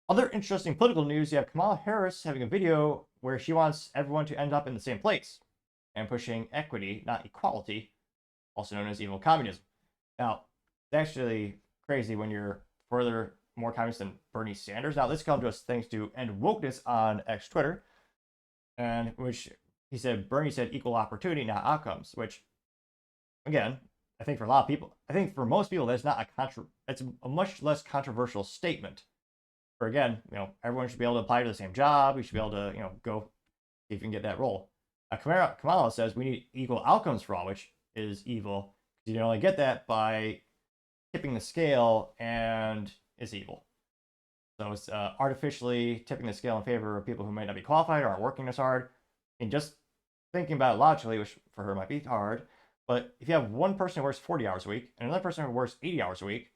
Other interesting political news, you have Kamala Harris having a video where she wants everyone to end up in the same place and pushing equity, not equality, also known as evil communism. Now, it's actually crazy when you're more communist than Bernie Sanders. Now, this comes to us thanks to End Wokeness on X Twitter, and which he said Bernie said equal opportunity, not outcomes, which, again, I think for a lot of people, I think for most people, that's not it's a much less controversial statement. For again, everyone should be able to apply to the same job. We should be able to, go see if you can get that role. Kamala says we need equal outcomes for all, which is evil. You can only get that by tipping the scale, and is evil. So it's artificially tipping the scale in favor of people who might not be qualified or aren't working as hard. And just thinking about it logically, which for her might be hard, but if you have one person who works 40 hours a week and another person who works 80 hours a week,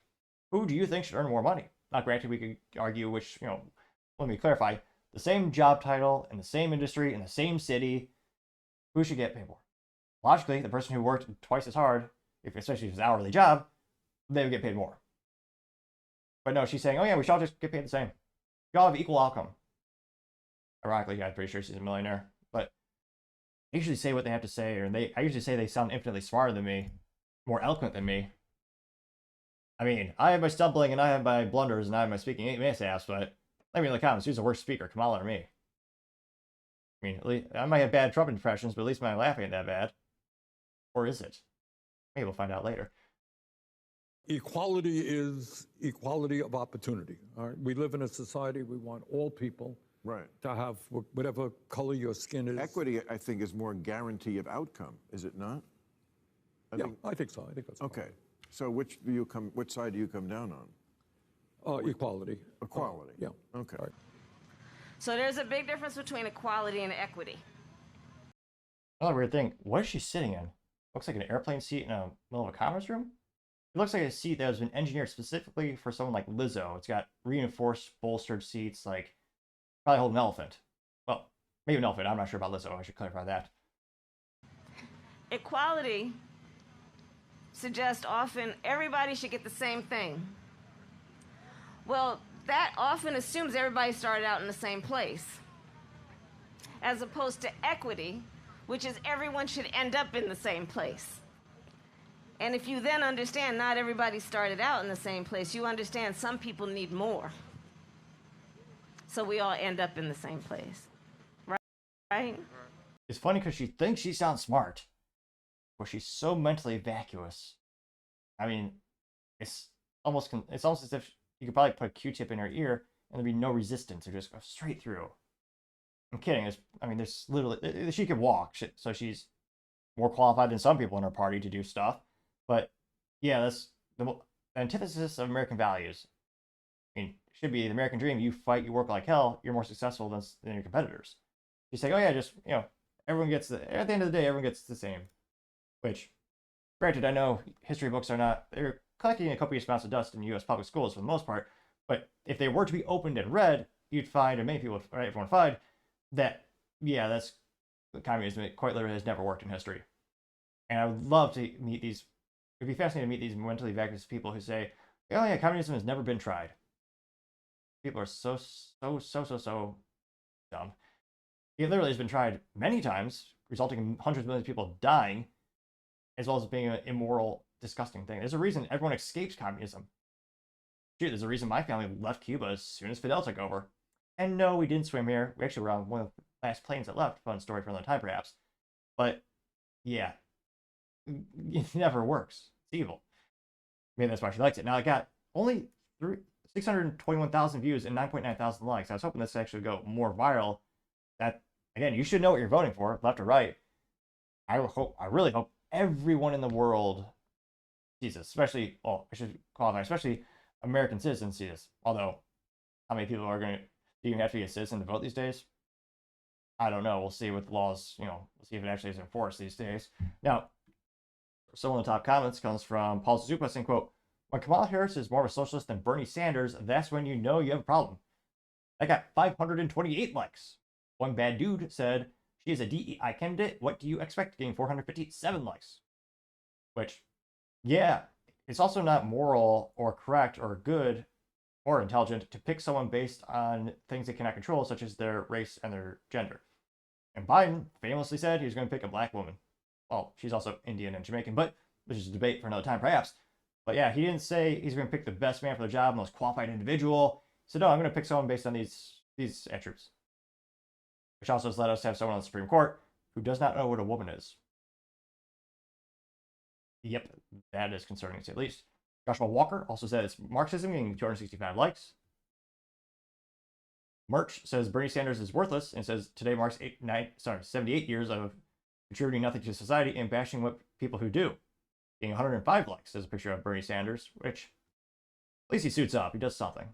who do you think should earn more money? Now, granted, we could argue which, let me clarify, the same job title in the same industry in the same city, who should get paid more? Logically, the person who worked twice as hard, especially if it's an hourly job, they would get paid more. But no, she's saying, oh yeah, we should all just get paid the same. We all have equal outcome. Ironically, yeah, I'm pretty sure she's a millionaire. But I usually say what they have to say, or I usually say they sound infinitely smarter than me, more eloquent than me. I mean, I have my stumbling and I have my blunders and I have my speaking mishaps, but let me know in the comments, who's the worst speaker, Kamala or me? I mean, at least, I might have bad Trump impressions, but at least my laugh ain't that bad. Or is it? Maybe we'll find out later. Equality is equality of opportunity. All right? We live in a society, we want all people to have whatever color your skin is. Equity, I think, is more guarantee of outcome, is it not? I think so. I think that's okay. So which side do you come down on? Equality. Equality. Yeah. Okay. Right. So there's a big difference between equality and equity. Another weird thing, what is she sitting in? Looks like an airplane seat in the middle of a conference room? It looks like a seat that has been engineered specifically for someone like Lizzo. It's got reinforced, bolstered seats, like probably hold an elephant. Well, maybe an elephant. I'm not sure about Lizzo. I should clarify that. Equality suggests often everybody should get the same thing. Well, that often assumes everybody started out in the same place, as opposed to equity, which is everyone should end up in the same place. And if you then understand not everybody started out in the same place, you understand some people need more. So we all end up in the same place. Right? It's funny because she thinks she sounds smart, but she's so mentally vacuous. I mean, it's almost as if you could probably put a Q-tip in her ear and there'd be no resistance. It just go straight through. I'm kidding. There's literally, she could walk, so she's more qualified than some people in her party to do stuff. But yeah, that's the antithesis of American values. I mean, it should be the American dream. You fight, you work like hell, you're more successful than your competitors. You say, oh yeah, just, everyone gets at the end of the day, everyone gets the same. Which, granted, I know history books they're collecting a copious amounts of dust in U.S. public schools for the most part, but if they were to be opened and read, you'd find, and many people, everyone would find, that, yeah, that's communism. It quite literally has never worked in history. And I would love to meet it'd be fascinating to meet these mentally vacuous people who say, oh yeah, communism has never been tried. People are so dumb. It literally has been tried many times, resulting in hundreds of millions of people dying, as well as being an immoral, disgusting thing. There's a reason everyone escapes communism. Shoot, there's a reason my family left Cuba as soon as Fidel took over. And no, we didn't swim here. We actually were on one of the last planes that left. Fun story for another time, perhaps. But, yeah. It never works. It's evil. Maybe that's why she likes it. Now, it got only 621,000 views and 9.9 thousand likes. I was hoping this would actually go more viral. That, again, you should know what you're voting for, left or right. I really hope everyone in the world sees this, especially, I should qualify, especially American citizens see this. Although, how many people do you have to be a citizen to vote these days? I don't know. We'll see with the laws, we'll see if it actually is enforced these days. Now, some of the top comments comes from Paul Zupa saying, quote, when Kamala Harris is more of a socialist than Bernie Sanders, that's when you know you have a problem. That got 528 likes. One bad dude said, she is a DEI candidate. What do you expect? Getting 457 likes. Which, yeah, it's also not moral or correct or good or intelligent to pick someone based on things they cannot control, such as their race and their gender. And Biden famously said he was going to pick a black woman. Well, she's also Indian and Jamaican, but which is a debate for another time, perhaps. But yeah, he didn't say he's going to pick the best man for the job, most qualified individual. He said, no, I'm going to pick someone based on these attributes. Which also has led us to have someone on the Supreme Court who does not know what a woman is. Yep, that is concerning to say the least. Joshua Walker also said it's Marxism, getting 265 likes. Merch says Bernie Sanders is worthless and says today marks 78 years of contributing nothing to society and bashing what people who do. Getting 105 likes is a picture of Bernie Sanders, which at least he suits up. He does something.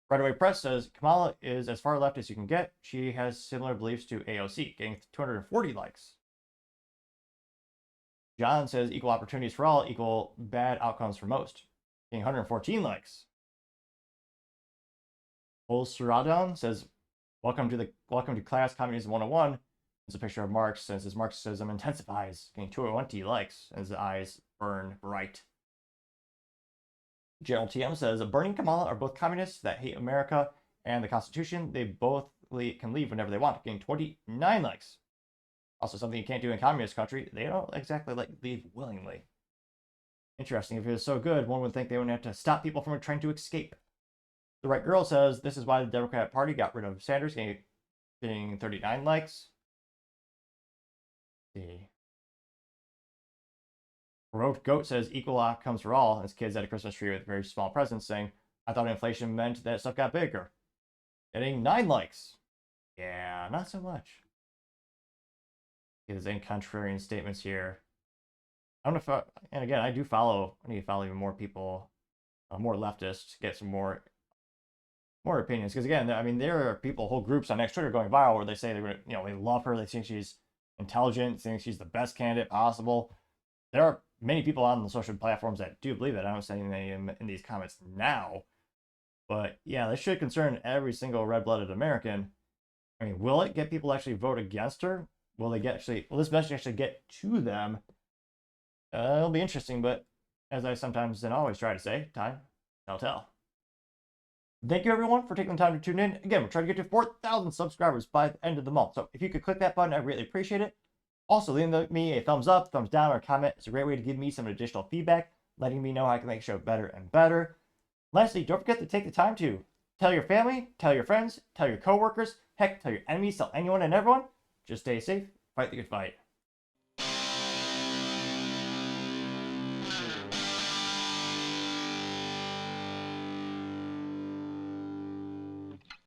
Right Away Press says Kamala is as far left as you can get. She has similar beliefs to AOC, getting 240 likes. John says equal opportunities for all equal bad outcomes for most, getting 114 likes. Olsuradon says welcome to class communism 101. It's a picture of Marx, since his Marxism intensifies, getting 220 likes as his eyes burn bright. General TM says Bernie and Kamala are both communists that hate America and the Constitution. They both can leave whenever they want, getting 29 likes. Also, something you can't do in a communist country, they don't exactly leave willingly. Interesting, if it was so good, one would think they wouldn't have to stop people from trying to escape. The Right Girl says this is why the Democratic Party got rid of Sanders, getting 39 likes. Let's see. Rogue Goat says equal outcomes for all, as kids at a Christmas tree with very small presents saying, I thought inflation meant that stuff got bigger. Getting 9 likes. Yeah, not so much. There's any contrarian statements here. I don't know if and again, I need to follow even more people, more leftists, to get some more opinions. Because again, I mean, there are people, whole groups on X Twitter going viral where they say they're gonna, they love her, they think she's intelligent, think she's the best candidate possible. There are many people on the social platforms that do believe it. I don't say anything in these comments now, but yeah, this should concern every single red-blooded American. I mean, will it get people to actually vote against her? Will this message actually get to them? It'll be interesting, but as I sometimes and always try to say, time shall tell. Thank you, everyone, for taking the time to tune in. Again, we're trying to get to 4,000 subscribers by the end of the month. So if you could click that button, I'd really appreciate it. Also, leaving me a thumbs up, thumbs down, or a comment is a great way to give me some additional feedback, letting me know how I can make the show better and better. Lastly, don't forget to take the time to tell your family, tell your friends, tell your coworkers, heck, tell your enemies, tell anyone and everyone. Just stay safe, fight the good fight.